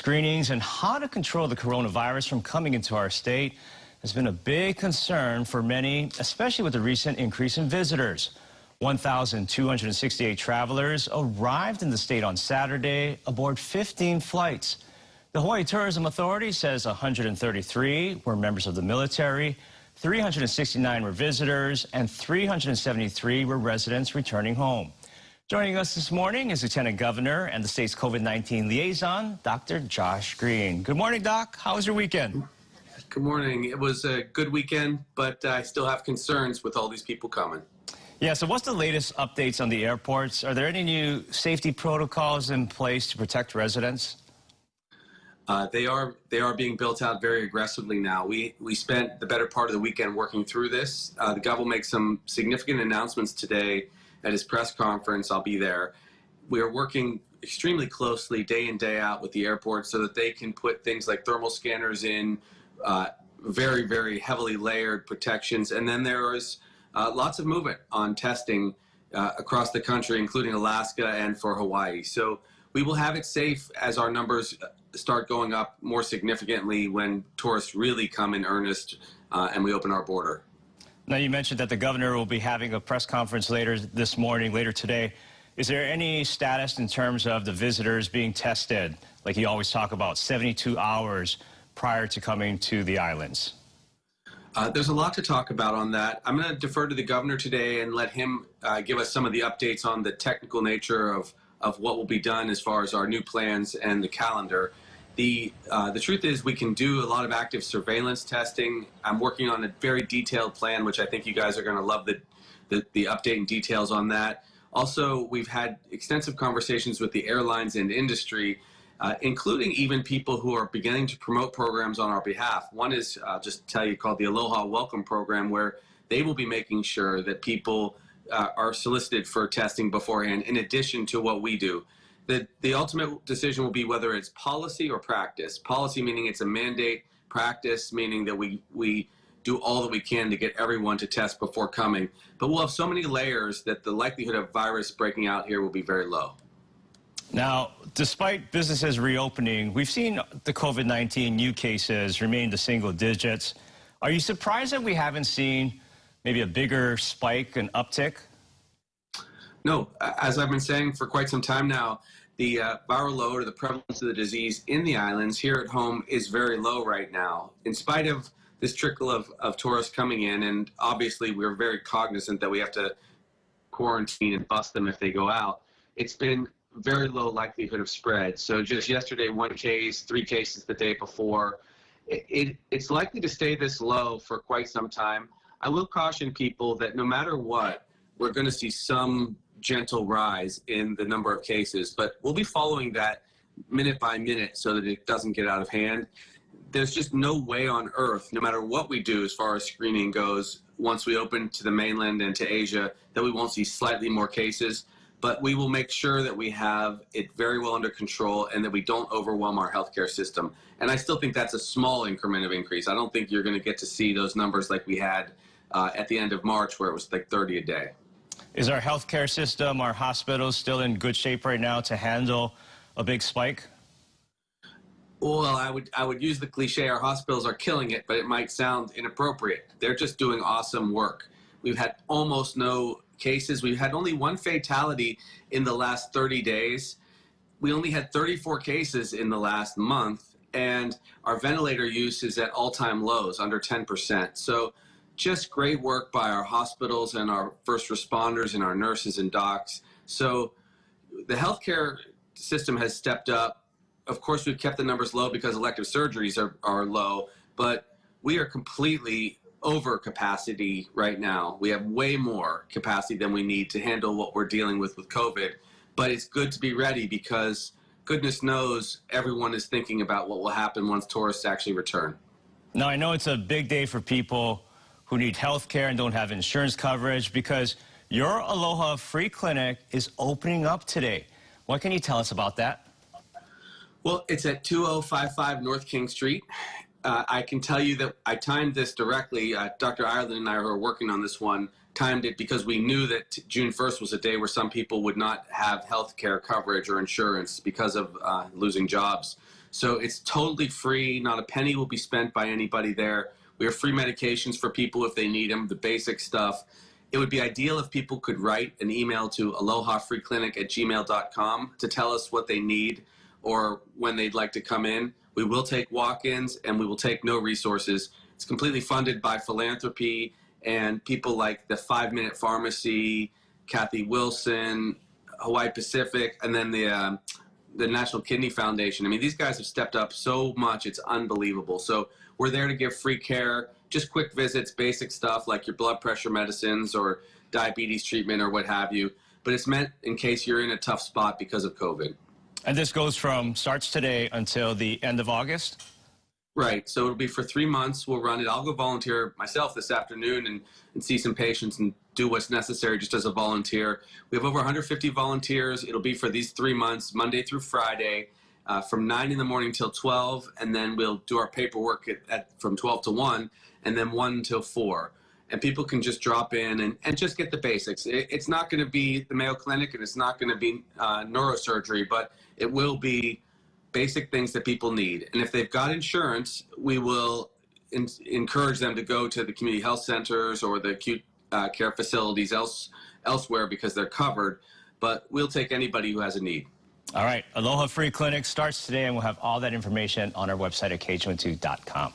screenings and how to control the coronavirus from coming into our state has been a big concern for many, especially with the recent increase in visitors. 1,268 travelers arrived in the state on Saturday aboard 15 flights. The Hawaii Tourism Authority says 133 were members of the military, 369 were visitors, and 373 were residents returning home. Joining us this morning is Lieutenant Governor and the state's COVID-19 liaison, Dr. Josh Green. Good morning, Doc. How was your weekend? Good morning. It was a good weekend, but I still have concerns with all these people coming. Yeah, so what's the latest updates on the airports? Are there any new safety protocols in place to protect residents? They are being built out very aggressively now. We spent the better part of the weekend working through this. The governor will make some significant announcements today at his press conference. I'll be there. We are working extremely closely day in, day out with the airport so that they can put things like thermal scanners in, very, very heavily layered protections. And then there is lots of movement on testing across the country, including Alaska and for Hawaii. So we will have it safe as our numbers start going up more significantly when tourists really come in earnest and we open our border. Now, you mentioned that the governor will be having a press conference later this morning, later today. Is there any status in terms of the visitors being tested, like you always talk about, 72 hours prior to coming to the islands? There's a lot to talk about on that. I'm going to defer to the governor today and let him give us some of the updates on the technical nature of what will be done as far as our new plans and the calendar. The truth is we can do a lot of active surveillance testing. I'm working on a very detailed plan, which I think you guys are going to love the update and details on that. Also, we've had extensive conversations with the airlines and industry, including even people who are beginning to promote programs on our behalf. One is, just to tell you, called the Aloha Welcome Program, where they will be making sure that people are solicited for testing beforehand, in addition to what we do. The ultimate decision will be whether it's policy or practice. Policy meaning it's a mandate, practice meaning that we do all that we can to get everyone to test before coming. But we'll have so many layers that the likelihood of virus breaking out here will be very low. Now, despite businesses reopening, we've seen the COVID-19 new cases remain the single digits. Are you surprised that we haven't seen maybe a bigger spike and uptick? No. As I've been saying for quite some time now, the viral load or the prevalence of the disease in the islands here at home is very low right now. In spite of this trickle of tourists coming in, and obviously we're very cognizant that we have to quarantine and bust them if they go out, it's been very low likelihood of spread. So just yesterday, 1 case, 3 cases the day before. It's likely to stay this low for quite some time. I will caution people that no matter what, we're going to see some gentle rise in the number of cases, but we'll be following that minute by minute so that it doesn't get out of hand. There's just no way on earth, no matter what we do as far as screening goes, once we open to the mainland and to Asia, that we won't see slightly more cases. But we will make sure that we have it very well under control and that we don't overwhelm our healthcare system. And I still think that's a small increment of increase. I don't think you're going to get to see those numbers like we had at the end of March, where it was like 30 a day. Is our healthcare system, our hospitals still in good shape right now to handle a big spike? Well, I would use the cliche, our hospitals are killing it, but it might sound inappropriate. They're just doing awesome work. We've had almost no cases. We've had only 1 fatality in the last 30 days. We only had 34 cases in the last month, and our ventilator use is at all-time lows, under 10%. So just great work by our hospitals and our first responders and our nurses and docs. So the healthcare system has stepped up. Of course, we've kept the numbers low because elective surgeries are low, but we are completely over capacity right now. We have way more capacity than we need to handle what we're dealing with COVID. But it's good to be ready because goodness knows everyone is thinking about what will happen once tourists actually return. Now, I know it's a big day for people who need health care and don't have insurance coverage because your Aloha Free Clinic is opening up today. What can you tell us about that? Well, it's at 2055 North King Street. I can tell you that I timed this directly. Dr. Ireland and I who are working on this one timed it because we knew that June 1st was a day where some people would not have health care coverage or insurance because of losing jobs. So it's totally free. Not a penny will be spent by anybody there. We have free medications for people if they need them, the basic stuff. It would be ideal if people could write an email to alohafreeclinic@gmail.com to tell us what they need or when they'd like to come in. We will take walk-ins and we will take no resources. It's completely funded by philanthropy and people like the 5 Minute Pharmacy, Kathy Wilson, Hawaii Pacific, and then the National Kidney Foundation. I mean, these guys have stepped up so much, it's unbelievable. So we're there to give free care, just quick visits, basic stuff like your blood pressure medicines or diabetes treatment or what have you. But it's meant in case you're in a tough spot because of COVID. And this starts today until the end of August? Right. So it'll be for 3 months. We'll run it. I'll go volunteer myself this afternoon and see some patients and do what's necessary just as a volunteer. We have over 150 volunteers. It'll be for these 3 months, Monday through Friday, from 9 in the morning till 12. And then we'll do our paperwork from 12 to 1 and then 1 until 4. And people can just drop in and just get the basics. It's not going to be the Mayo Clinic and it's not going to be neurosurgery, but it will be basic things that people need. And if they've got insurance, we will encourage them to go to the community health centers or the acute care facilities elsewhere because they're covered. But we'll take anybody who has a need. All right. Aloha Free Clinic starts today, and we'll have all that information on our website at KHON2.com.